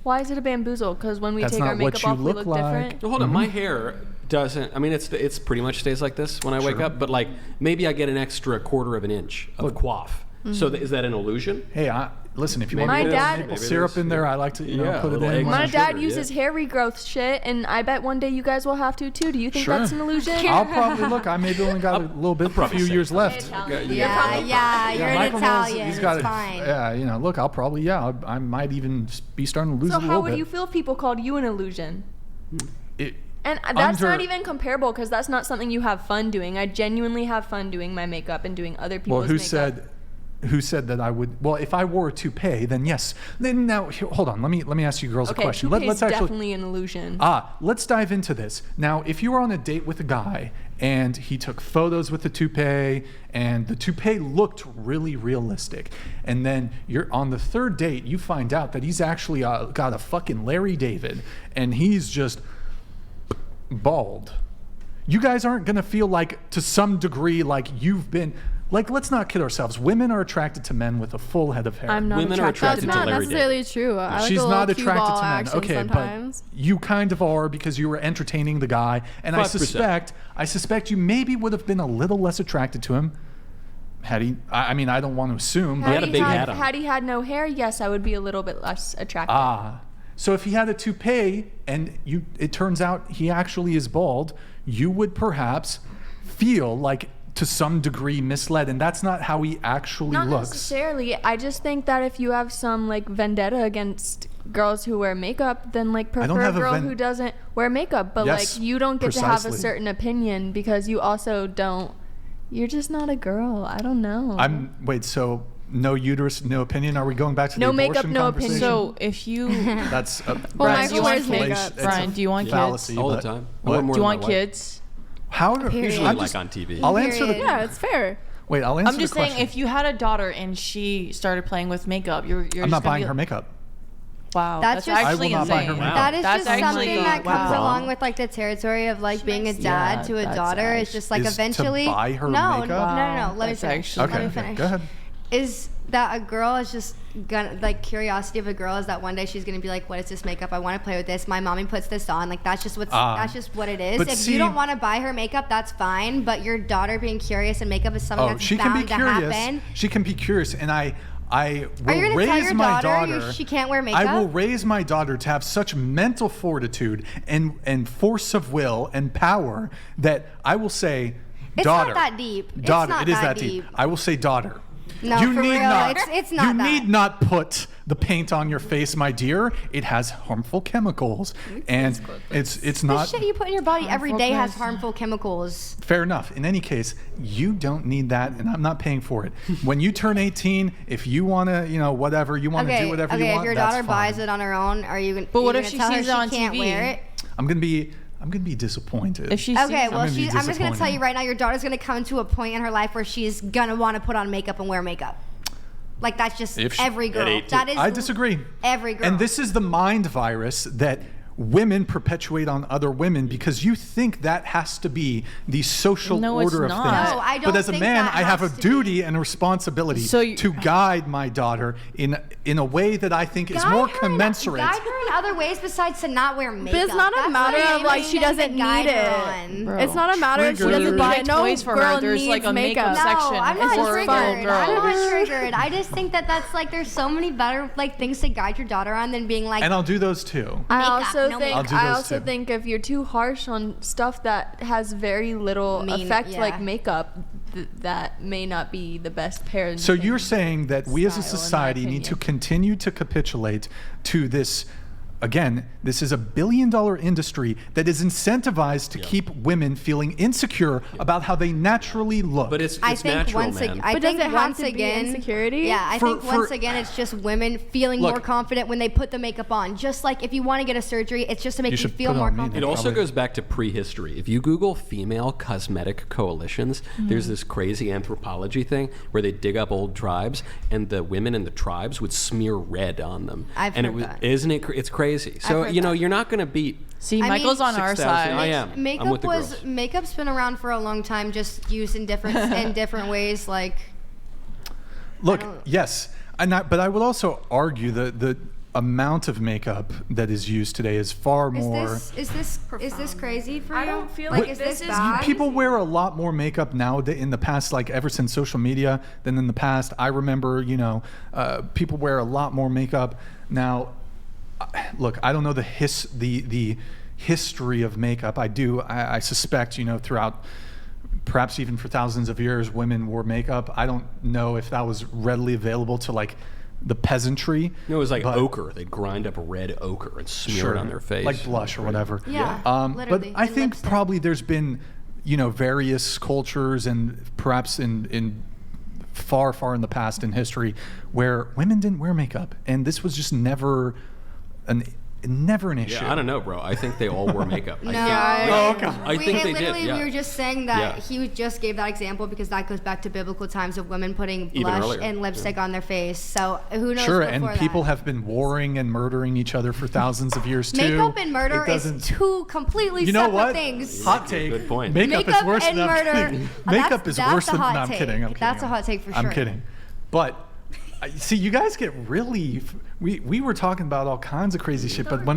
Why is it a bamboozle? Because when we That's take our not what makeup you off, we look look like. different. Well, hold on, my hair doesn't. I mean, it's pretty much stays like this when I wake up. But like maybe I get an extra quarter of an inch of coif. So is that an illusion? Hey, listen, if you My want to dad- put a little syrup in there, I like to put it in. My dad sugar, uses hair regrowth shit, and I bet one day you guys will have to too. Do you think that's an illusion? I'll probably look. I maybe only got a little bit, a few years left. Yeah, you're an Michael knows Italian. he's got It's it. fine. Yeah, look, I'll probably, I might even be starting to lose So a little bit. how would you feel if people called you an illusion? It, And that's not even comparable because that's not something you have fun doing. I genuinely have fun doing my makeup and doing other people's makeup. Who said that I would? Well, if I wore a toupee, then yes. Then now, hold on. Let me ask you girls a question. Let's definitely an illusion. Let's dive into this. Now, if you were on a date with a guy and he took photos with the toupee and the toupee looked really realistic, and then you're on the third date, you find out that he's actually got a fucking Larry David and he's just bald. You guys aren't gonna feel like, to some degree, like you've been. Like, let's not kid ourselves. Women are attracted to men with a full head of hair. I'm not Women are attracted That's to not Larry necessarily David. true. I like She's a not little cue attracted ball to men. action Okay, sometimes. but you kind of are because you were entertaining the guy, and 5%. I suspect you maybe would have been a little less attracted to him had he. I mean, I don't want to assume, He had a big hat on. Had he had no hair, yes, I would be a little bit less attractive. So if he had a toupee and it turns out he actually is bald, you would perhaps feel like, to some degree, misled, and that's not how he actually Not looks. necessarily. I just think that if you have some like vendetta against girls who wear makeup, then like prefer a girl who doesn't wear makeup. But Yes, like you don't get to have a precisely. certain opinion because you also don't. You're just not a girl. I don't know. So no uterus, no opinion. Are we going back to No the makeup, abortion no conversation? opinion. So if you, That's a Brian, do you want it's a makeup? fallacious- Brian, do you want kids? fallacy, All the but- time. What? More do you than want my wife. kids? How? Usually I'm like just- on TV. I'll answer the. Yeah, it's fair. Wait, I'll answer I'm just the saying, question. if you had a daughter and she started playing with makeup, you're I'm just not gonna buying be her makeup. Wow, That's just- actually I will not buy her insane. makeup. That is That's just actually- something that comes wow. along with like the territory of like being a dad to a that's daughter. It's just like Is to eventually. buy her no, makeup? no. Let me That's finish. actually- Let me Okay, finish. go ahead. Is that a girl is just gonna, like, curiosity of a girl is that one day she's gonna be like, what is this makeup? I want to play with this. My mommy puts this on. Like that's just that's just what it is. but If see- you don't want to buy her makeup, that's fine. But your daughter being curious and makeup is something that's She can bound be to curious. happen. She can be curious, and I Are you will gonna raise tell your my daughter she can't wear makeup? I will raise my daughter to have such mental fortitude and force of will and power that I will say, It's daughter. not that deep. It's Daughter, not it is that that deep. deep. I will say, daughter. No, you for need real, not. it's not You that. need not put the paint on your face, my dear. It has harmful chemicals, and it's The not. shit you put in your body every Harmful day has chemicals. harmful chemicals. Fair enough. In any case, you don't need that, and I'm not paying for it. When you turn 18, if you want to, whatever, you want to do whatever you want, if your that's daughter fine. buys it on her own, are you gonna? But what you if gonna she tell her sees it on she can't TV? wear it? I'm gonna be disappointed. If she Okay, sees well, gonna be I'm just gonna tell disappointed. you right now, your daughter's gonna come to a point in her life where she's gonna want to put on makeup and wear makeup. Like that's just If she- every girl. at 18. That is. I disagree. Every girl. And this is the mind virus that women perpetuate on other women because you think that has to be the social No, it's order of not. things. No, I don't but as a think man, that I have a has to duty be. and a responsibility So you- to guide my daughter in a way that I think is Guide more her commensurate. Guide her in other ways besides to not wear makeup. it's not a That's matter the of, main like, thing she that doesn't guide need her it. on. Bro. It's not a matter if she Triggered. doesn't buy no toys for her. girl There's needs like a makeup No, section. I'm It's not for triggered. full I'm girls. not triggered. I just think that that's like there's so many better like things to guide your daughter on than being like. And I'll do those too. I Makeup, also no think makeup. I'll do those too. think if you're too harsh on stuff that has very little effect, yeah. like makeup, that may not be the best pair. So you're saying that we as a style, in my society need to opinion. continue to capitulate to this. Again, this is a billion-dollar industry that is incentivized to keep women feeling insecure about how they naturally look. But it's I think natural, once man. again, I But think does it have once to be again, insecurity? Yeah, I For- think once for- again, it's just women feeling Look. more confident when they put the makeup on. Just like if you want to get a surgery, it's just to make You you, should feel put it more on me then. confident. It also Probably. goes back to prehistory. If you Google female cosmetic coalitions, there's this crazy anthropology thing where they dig up old tribes, and the women in the tribes would smear red on them. I've and heard it was, that. isn't it? It's crazy. So heard you know, that. you're not going to beat. See, I Michael's mean, on our 6,000 side. I am. I'm Makeup with the was girls. makeup's been around for a long time, just used in different ways. Like Look, yes, but I would also argue amount of makeup that is used today is far more. Is this crazy for you? I don't feel like like is this this is bad? People wear a lot more makeup now in the past, like ever since social media, than in the past. I remember, people wear a lot more makeup now. Look, I don't know the history of makeup. I suspect, throughout, perhaps even for thousands of years, women wore makeup. I don't know if that was readily available to like the peasantry. It was like ochre. They'd grind up red ochre and smear it on their face, like blush or whatever. Yeah, but literally. I And think lipstick. probably there's been, various cultures and perhaps in far in the past in history where women didn't wear makeup, and this was just never an issue. Yeah, I don't know, bro. I think they all wore makeup. No, I think they did. Literally, Yeah. we were just saying that Yeah. he just gave that example because that goes back to biblical times of women putting Even blush earlier. and lipstick on their face. So who knows? Sure, before and people that. have been warring and murdering each other for thousands of years too. Makeup and murder It doesn't- is two completely You know separate what? things. Hot take. Good point. Makeup is Makeup worse and than I'm murder. kidding. That's- Makeup is that's worse a than. hot No, I'm take. kidding. I'm That's kidding. a hot take for I'm sure. kidding. But see, you guys get really. We were talking about all kinds of crazy shit, but when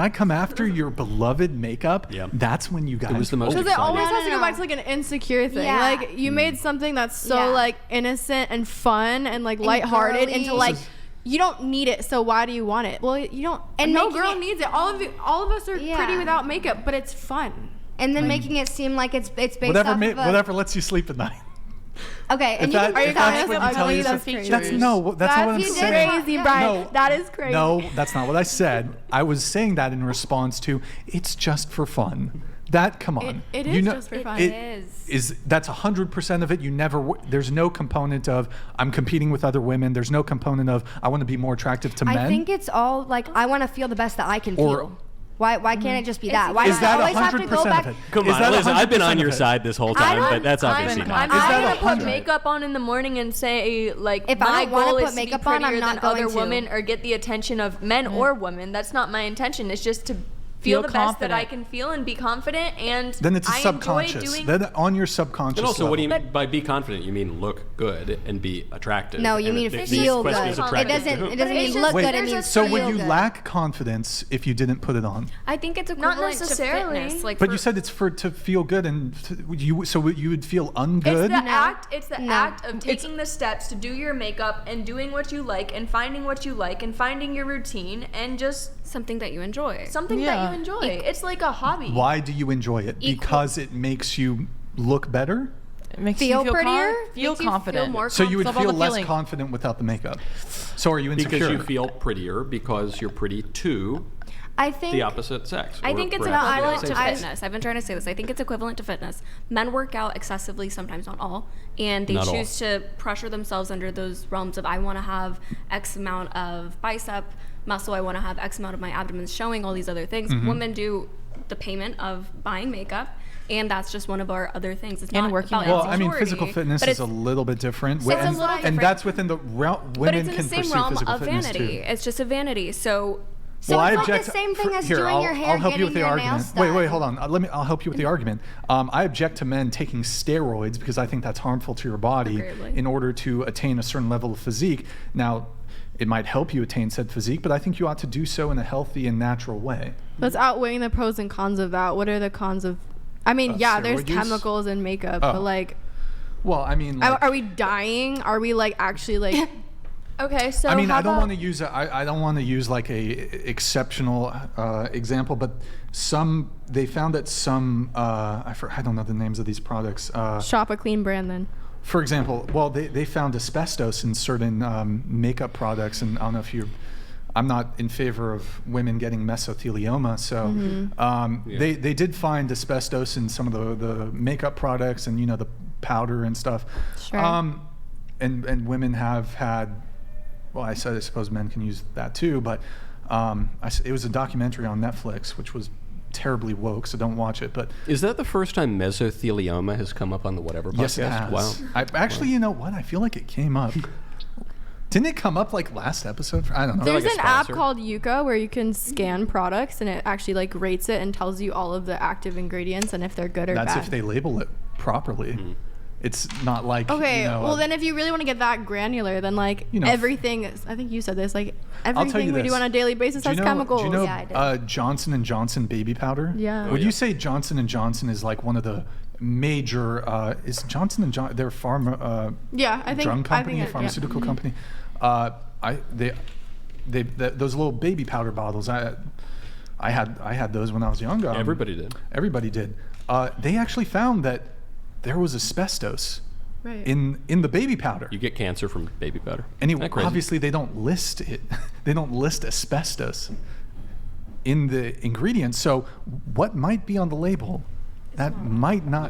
I come after your beloved makeup, Yeah. that's when you guys. was the most Because it exciting. always No, has to no, go no. back to like an insecure thing. Yeah. Like you made something that's so Yeah. like innocent and fun and like lighthearted girly. into like you don't need it, so why do you want it? Well, you don't. And And no making girl it- needs it. All of us are Yeah. pretty without makeup, but it's fun. And then making it seem like it's based whatever off of a, whatever lets you sleep at night. Okay, and If you that- can if do that's that. what you I'll tell tell you yourself- that's crazy. That's not what I'm you did saying. not- Crazy, Brian. No. That is crazy. No, that's not what I said. I was saying that in response to it's just for fun. That come on. It You is know- just for fun. It is. That's 100% of it. You never. There's no component of I'm competing with other women. There's no component of I want to be more attractive to men. I think it's all like I want to feel the best that I can Or- feel. Why can't it just be that? Why Is does that it always have to go 100% back? of it? Come Is on, that listen, I've been 100% on your of it? side this whole time, but that's obviously I'm not. Is not that gonna put 100? makeup on in the morning and say like If I my don't wanna goal put is to be makeup on, I'm prettier not than going other to. women or get the attention of men or women. That's not my intention. It's just to feel the best that I can feel and be confident. And Then it's a I subconscious. enjoy doing. Then on your subconscious. And also, what do you level. mean by be confident? You mean look good and be attractive? No, you And mean the feel good. question is It attractive to doesn't. whom? It doesn't But mean it's look just- good. It there's means So feel would you good. lack confidence if you didn't put it on? I think it's Not equivalent necessarily. to fitness. Like But for- you said it's to feel good, and you would feel It's ungood. the act. It's the No. act of taking the steps to do your makeup and doing what you like and finding what you like and finding your routine and just something that you enjoy. something Yeah. that you enjoy. It's like a hobby. Why do you enjoy it? Because it makes you look better. It makes Feel you feel prettier? feel Makes you feel confident. more So you would It's all feel about the less feeling. confident without the makeup. So are you insecure? Because you feel prettier because you're pretty to I think the opposite sex. I or think it's perhaps the equivalent to same sex. fitness. I've been trying to say this. I think it's equivalent to fitness. Men work out excessively, sometimes not all, and they Not all. choose to pressure themselves under those realms of I want to have X amount of bicep muscle, I want to have X amount of my abdomen showing, all these other things. Mm-hmm. Women do the payment of buying makeup, and that's just one of our other things. It's And not working about out. Well, I mean, physical insecurity, fitness but is a it's- little bit different. So it's a and, little and different. that's within the realm. but Women it's in can the same pursue realm physical of fitness vanity. too. It's just a vanity. So So Well, I it's like object the same thing as here, doing I'll, your hair, I'll help you with the getting your argument. nails Wait, done. hold on. I'll help you with the argument. I object to men taking steroids because I think that's harmful to your body Agreedly. in order to attain a certain level of physique. Now, it might help you attain said physique, but I think you ought to do so in a healthy and natural way. Let's outweighing the pros and cons of that. What are the cons of? I mean, yeah, there's steroid use? chemicals in makeup, Oh. but like, Well, I mean, like, are we dying? Are we like actually like? Okay, so I mean, how I don't about- want to use I don't want to use like a exceptional example, but they found that some I don't know the names of these products. shop a clean brand then. For example, well, they found asbestos in certain makeup products, and I don't know if you. I'm not in favor of women getting mesothelioma, so Mm-hmm. they did find asbestos in some of the makeup products and the powder and stuff. Sure. And women have had. Well, I suppose men can use that too, but it was a documentary on Netflix, which was terribly woke, so don't watch it. But Is that the first time mesothelioma has come up on the Whatever podcast? yes, it has. Wow. I actually, you know what? I feel like it came up. Didn't it come up like last episode? I don't know. There's like a an app sponsor? called Yuka where you can scan products and it actually like rates it and tells you all of the active ingredients and if they're good or That's bad. if they label it properly. It's not like okay. Well, then if you really want to get that granular, then like everything. I think you said this. Like everything we do on a daily basis has chemicals. Do you know Johnson & Johnson baby powder? Yeah. Would you say Johnson & Johnson is like one of the major? Is Johnson & Johnson their pharma? Drug company, pharmaceutical company. Those little baby powder bottles. I had those when I was younger. Everybody did. Everybody did. They actually found that there was asbestos in the baby powder. You get cancer from baby powder. Anyway, obviously they don't list it. They don't list asbestos in the ingredients. So what might be on the label that might not